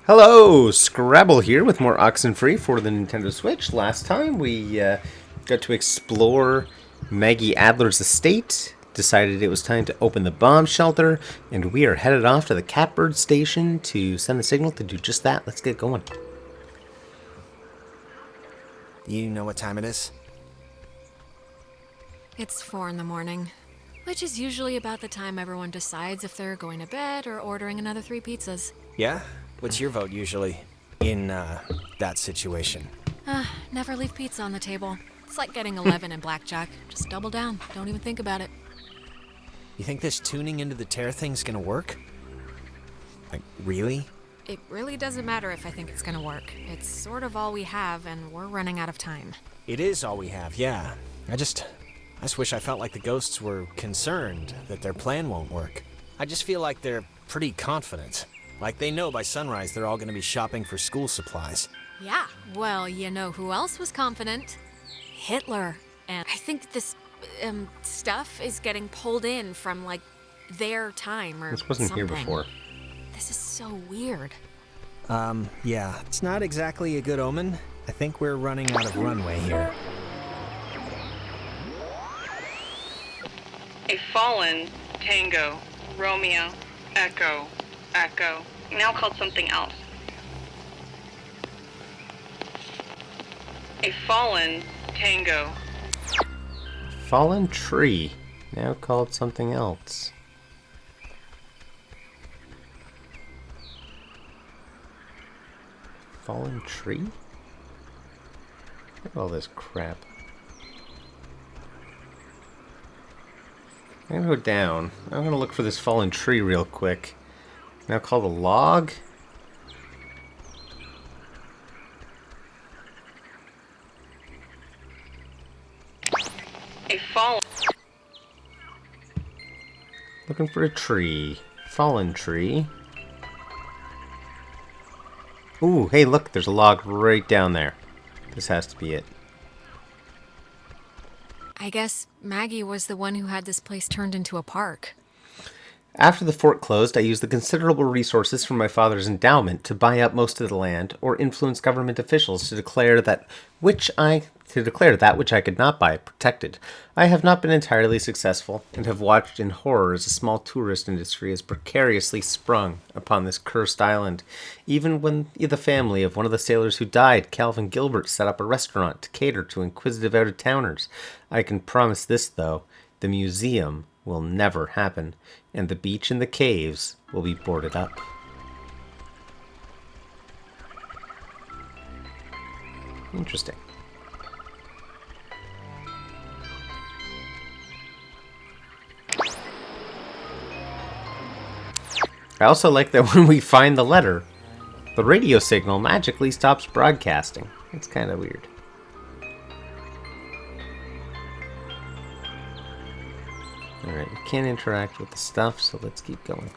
Hello, Scrabble here with more Oxenfree for the Nintendo Switch. Last time we got to explore Maggie Adler's estate, decided it was time to open the bomb shelter, and we are headed off to the Catbird Station to send a signal to do just that. Let's get going. You know what time it is? It's 4 in the morning, which is usually about the time everyone decides if they're going to bed or ordering another 3 pizzas. Yeah? What's your vote usually in that situation? Never leave pizza on the table. It's like getting 11 in blackjack. Just double down. Don't even think about it. You think this tuning into the tear thing's gonna work? Like, really? It really doesn't matter if I think it's gonna work. It's sort of all we have, and we're running out of time. It is all we have, yeah. I just wish I felt like the ghosts were concerned that their plan won't work. I just feel like they're pretty confident. Like they know by sunrise they're all gonna be shopping for school supplies. Yeah, well, you know who else was confident? Hitler. And I think this, stuff is getting pulled in from, like, their time or This wasn't something. here before. This is so weird. Yeah, it's not exactly a good omen. I think we're running out of runway here. A fallen Tango, Romeo, Echo, Echo, now called something else. A fallen Tango. Fallen tree, now called something else. Fallen tree? Look at all this crap. I'm gonna go down. I'm gonna look for this fallen tree real quick. Now called a log? A fallen. Looking for a tree. Fallen tree. Ooh, hey look, there's a log right down there. This has to be it. I guess Maggie was the one who had this place turned into a park. After the fort closed, I used the considerable resources from my father's endowment to buy up most of the land or influence government officials to declare that which I could not buy protected. I have not been entirely successful and have watched in horror as a small tourist industry has precariously sprung upon this cursed island. Even when the family of one of the sailors who died, Calvin Gilbert, set up a restaurant to cater to inquisitive out-of-towners. I can promise this, though, the museum will never happen, and the beach and the caves will be boarded up. Interesting. I also like that when we find the letter, the radio signal magically stops broadcasting. It's kind of weird. Alright, we can't interact with the stuff, so let's keep going.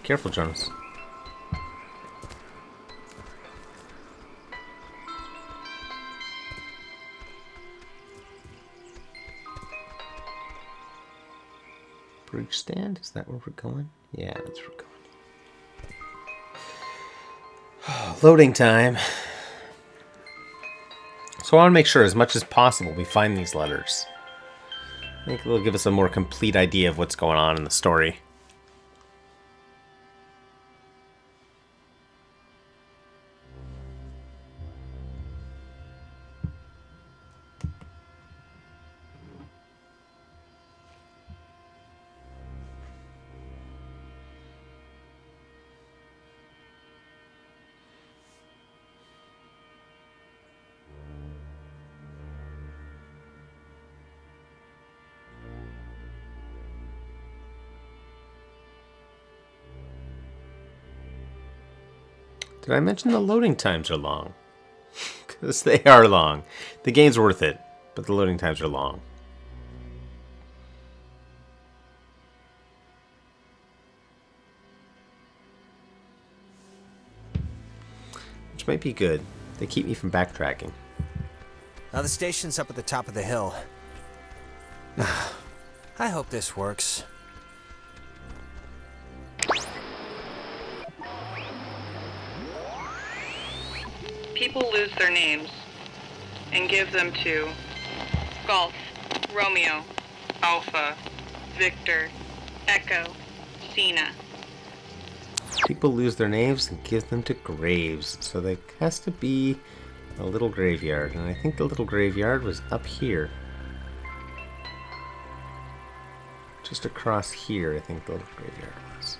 Careful, Jonas. Bridge stand? Is that where we're going? Yeah, that's where we're going. Loading time. So I want to make sure as much as possible we find these letters. I think it'll give us a more complete idea of what's going on in the story. Did I mention the loading times are long? Because they are long. The game's worth it, but the loading times are long. Which might be good. They keep me from backtracking. Now the station's up at the top of the hill. I hope this works. People lose their names and give them to Golf, Romeo, Alpha, Victor, Echo, Cena. People lose their names and give them to graves, so there has to be a little graveyard, and I think the little graveyard was up here. Just across here, I think the little graveyard was.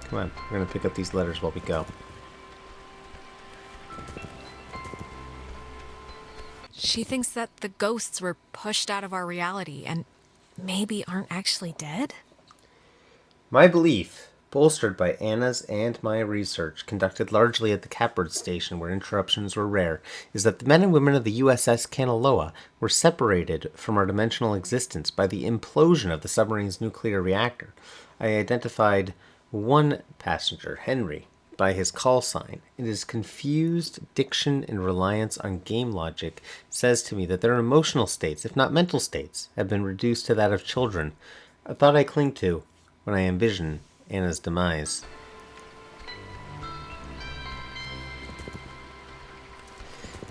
Come on, we're gonna pick up these letters while we go. She thinks that the ghosts were pushed out of our reality and maybe aren't actually dead? My belief, bolstered by Anna's and my research, conducted largely at the Catbird Station where interruptions were rare, is that the men and women of the USS Kanaloa were separated from our dimensional existence by the implosion of the submarine's nuclear reactor. I identified one passenger, Henry, by his call sign, and his confused diction and reliance on game logic says to me that their emotional states, if not mental states, have been reduced to that of children, a thought I cling to when I envision Anna's demise.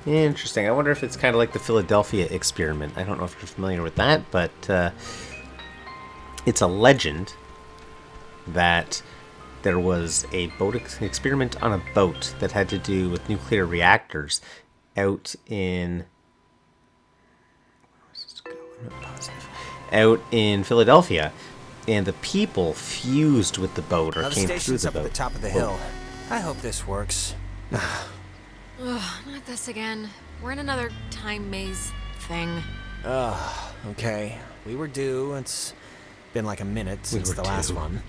Interesting. I wonder if it's kind of like the Philadelphia experiment. I don't know if you're familiar with that, but it's a legend that there was a boat experiment on a boat that had to do with nuclear reactors out in Philadelphia, and the people fused with the boat or Now the came through station's the up at boat. the top of the hill. I hope this works. Ugh, not this again. We're in another time maze thing. Okay. We were due. It's been like a minute since were the last due. one.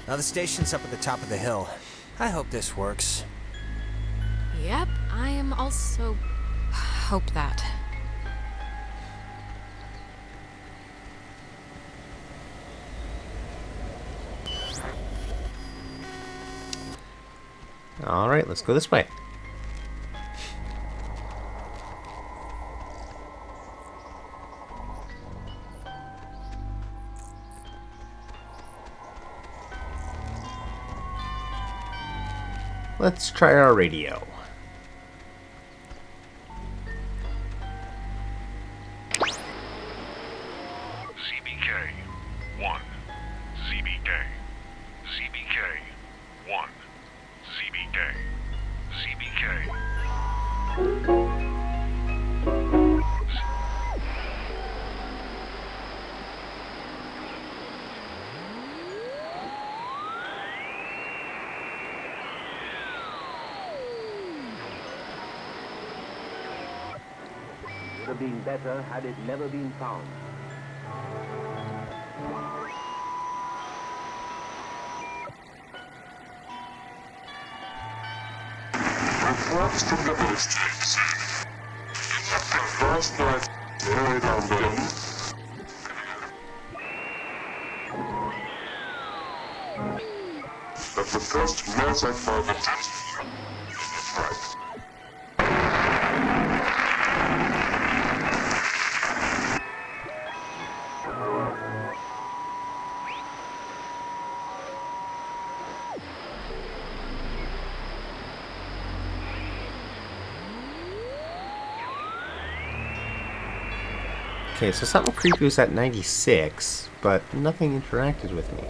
Now the station's up at the top of the hill. I hope this works. Yep, I am also hope that. All right, let's go this way. Let's try our radio. ZBK 1. ZBK. ZBK 1. ZBK. ZBK. Would have been better had it never been found. Reports from the districts. The first night carried on them. That the first massacre for the right. Okay, so something creepy was at 96, but nothing interacted with me.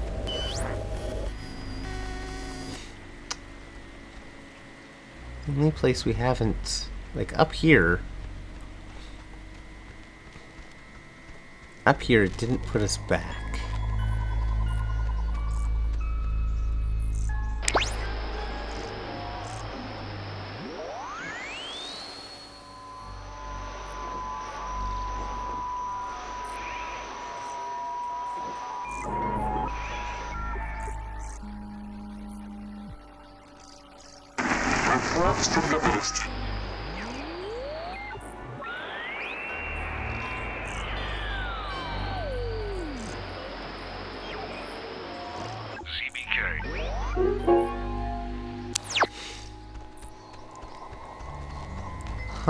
The only place we haven't, like up here it didn't put us back. Reports from the district.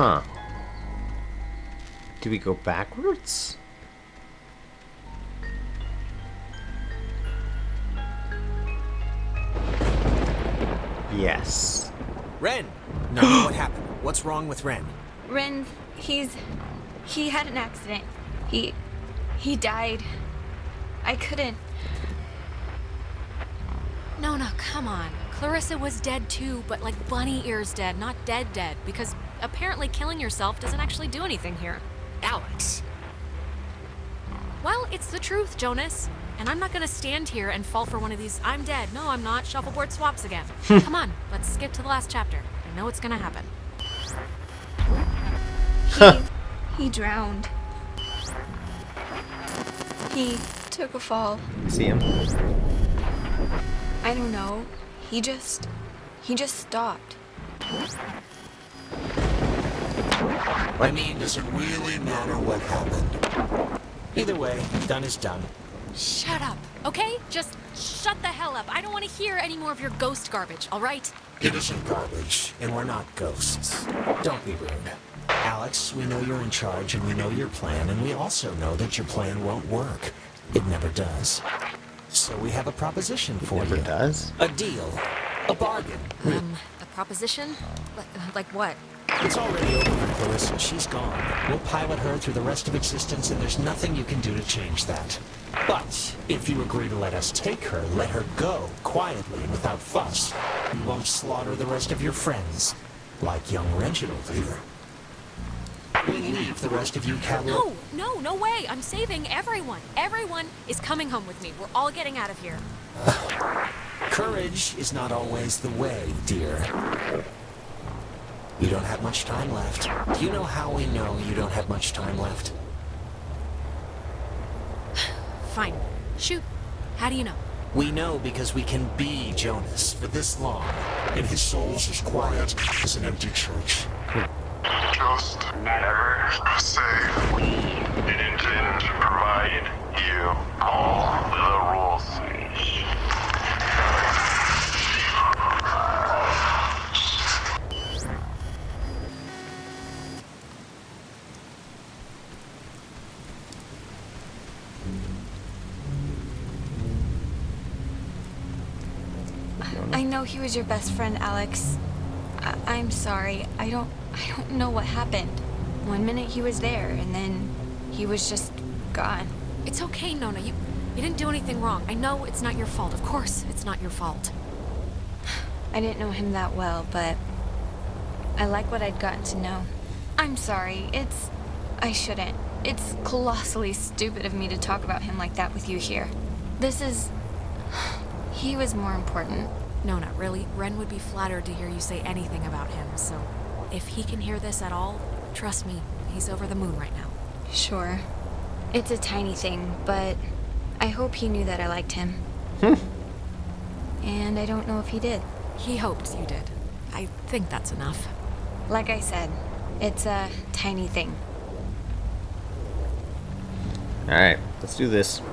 Huh. Do we go backwards? Yes. Ren! No, what happened? What's wrong with Ren? Ren, he had an accident. He died. I couldn't. No, come on. Clarissa was dead too, but like bunny ears dead, not dead, because apparently killing yourself doesn't actually do anything here. Alex! Well, it's the truth, Jonas. And I'm not gonna stand here and fall for one of these I'm dead, no I'm not, shuffleboard swaps again. Come on, let's skip to the last chapter. I know it's gonna happen. He drowned. He took a fall. See him? I don't know. He just stopped. I mean, does it really matter what happened? Either way, done is done. Shut up, okay? Just shut the hell up. I don't want to hear any more of your ghost garbage, all right? It isn't garbage, and we're not ghosts. Don't be rude. Alex, we know you're in charge, and we know your plan, and we also know that your plan won't work. It never does. So we have a proposition for you. Never does? A deal. A bargain. A proposition? Like what? It's already over for Clarissa. She's gone. We'll pilot her through the rest of existence, and there's nothing you can do to change that. But if you agree to let us take her, let her go, quietly and without fuss, you won't slaughter the rest of your friends, like young Reginald here. We leave the rest of you cattle. No way. I'm saving everyone. Everyone is coming home with me. We're all getting out of here. Courage is not always the way, dear. You don't have much time left. Do you know how we know you don't have much time left? Fine. Shoot. How do you know? We know because we can be Jonas for this long, and his soul's as quiet as an empty church. Just never say we didn't provide you all the rules. I know he was your best friend, Alex. I'm sorry. I don't know what happened. One minute he was there, and then he was just gone. It's okay, Nona. You didn't do anything wrong. I know it's not your fault. Of course, it's not your fault. I didn't know him that well, but I like what I'd gotten to know. I'm sorry. I shouldn't. It's colossally stupid of me to talk about him like that with you here. He was more important. Nona, really, Ren would be flattered to hear you say anything about him, so if he can hear this at all, trust me, he's over the moon right now. Sure. It's a tiny thing, but I hope he knew that I liked him. And I don't know if he did. He hoped you did. I think that's enough. Like I said, it's a tiny thing. Alright, let's do this.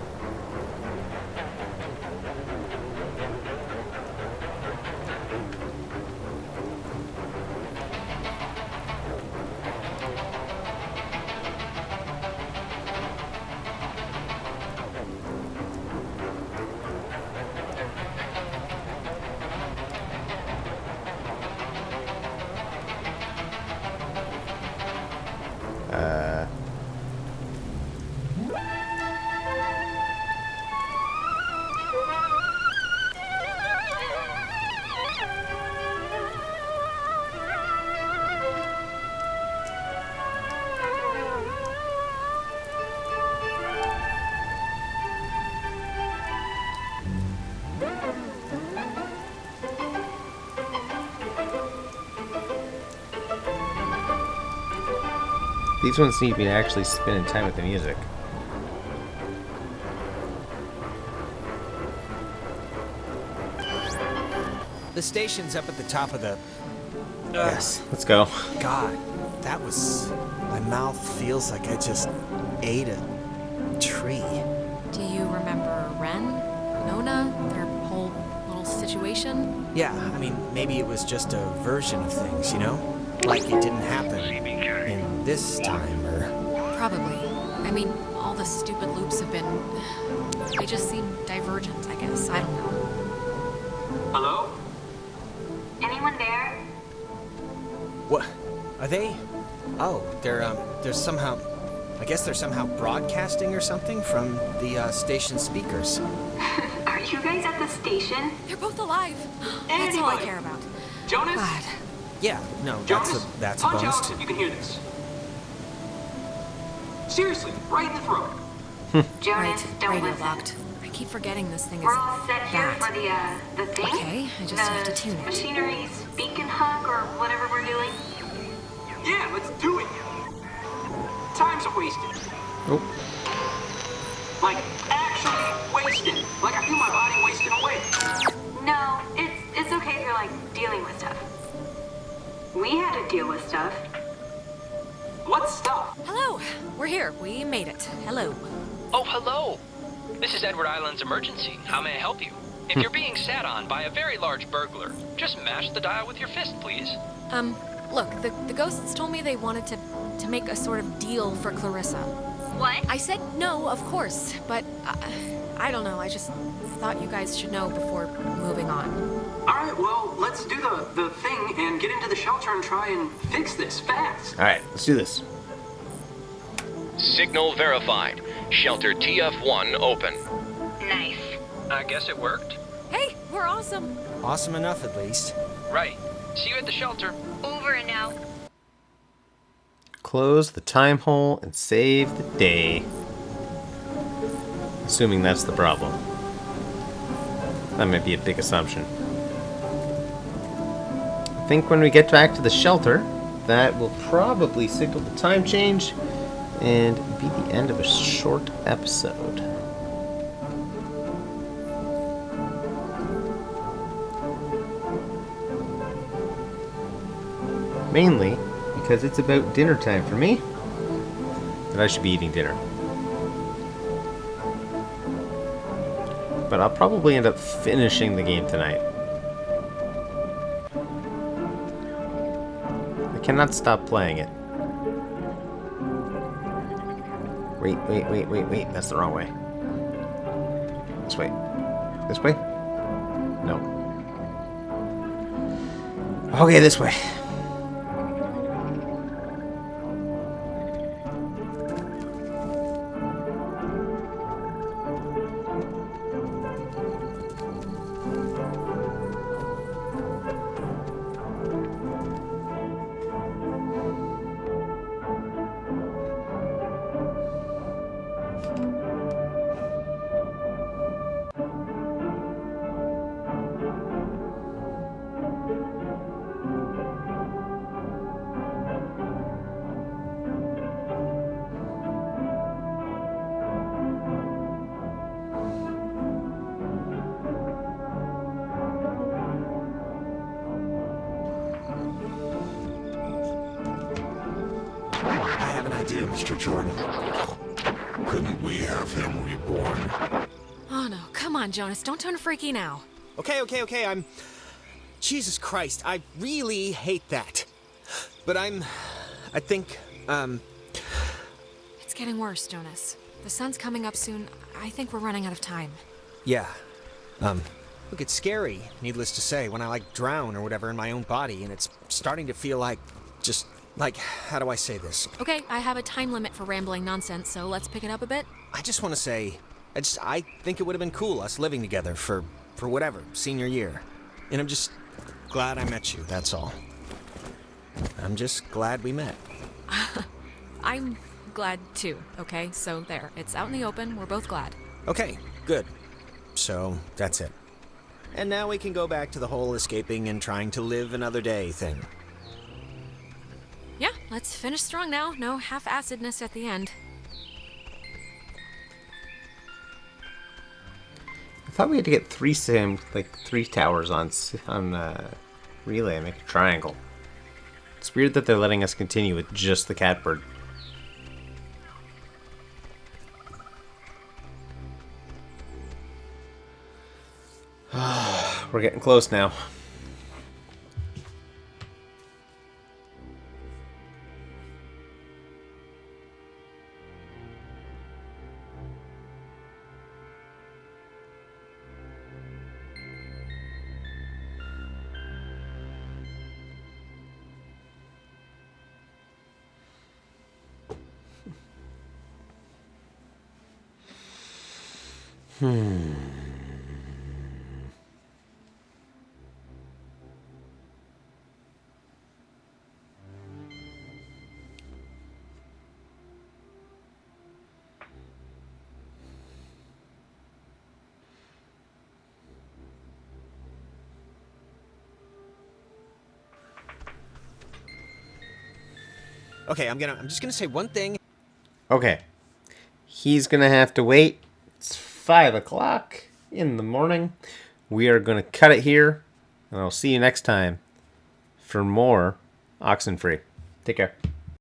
These ones need me to actually spend time with the music. The station's up at the top of the... Yes, let's go. God, that was... My mouth feels like I just ate a tree. Do you remember Ren? Nona? Their whole little situation? Yeah, I mean, maybe it was just a version of things, you know? like it didn't happen in this time, or... Probably. I mean, all the stupid loops have been... They just seem divergent, I guess. I don't know. Hello? Anyone there? What? Are they? Oh, they're somehow... I guess they're somehow broadcasting or something from the station speakers. Are you guys at the station? They're both alive. That's all I Anybody? care about. Jonas? God. Yeah, no, Jonas? that's a Punch bonus out too. if you can hear this. Seriously, right in the throat. Jonas, Right, don't radio listen. locked. I keep forgetting this thing is We're all set here that. for the thing. Okay, I just have to tune it. Machinery's beacon hug or whatever we're doing. Yeah, let's do it. Time's wasted. Oh, Like, actually wasted. Like, I feel my body wasting away. No, it's okay if you're like dealing with stuff. We had to deal with stuff. What stuff? Hello, we're here. We made it. Hello. Oh, hello. This is Edward Island's emergency. How may I help you? If you're being sat on by a very large burglar, just mash the dial with your fist, please. Look, the ghosts told me they wanted to make a sort of deal for Clarissa. What? I said no, of course, but I don't know. I just thought you guys should know before moving on. All right, well, let's do the thing and get into the shelter and try and fix this fast. all right. Let's do this. Signal verified. Shelter TF1 open. Nice. I guess it worked. Hey, we're awesome. Awesome enough, at least. Right. See you at the shelter. Over and out. Close the time hole and save the day. Assuming that's the problem. That might be a big assumption. I think when we get back to the shelter, that will probably signal the time change and be the end of a short episode. Mainly because it's about dinner time for me, and I should be eating dinner. But I'll probably end up finishing the game tonight. I cannot stop playing it. Wait. That's the wrong way. This way. This way? No. Okay, this way. I have an idea, Mr. Jordan. Couldn't we have him reborn? Oh no, come on, Jonas. Don't turn freaky now. Okay, I'm... Jesus Christ, I really hate that. But I think, It's getting worse, Jonas. The sun's coming up soon. I think we're running out of time. yeah. Look, it's scary, needless to say, when I, like, drown or whatever in my own body, and it's starting to feel like, just, like, how do I say this? Okay, I have a time limit for rambling nonsense, so let's pick it up a bit. I just want to say, I think it would have been cool, us living together for whatever, senior year. And I'm just glad I met you, that's all. I'm just glad we met. I'm glad too, okay? So there, it's out in the open. We're both glad. Okay, good. So, that's it. And now we can go back to the whole escaping and trying to live another day thing. Yeah, let's finish strong now. No half-acidness at the end. I thought we had to get three towers on relay and make a triangle. It's weird that they're letting us continue with just the Catbird. We're getting close now. Okay, I'm just gonna say one thing. Okay. He's going to have to wait. It's 5 o'clock in the morning. We are going to cut it here. And I'll see you next time for more Oxenfree. Take care.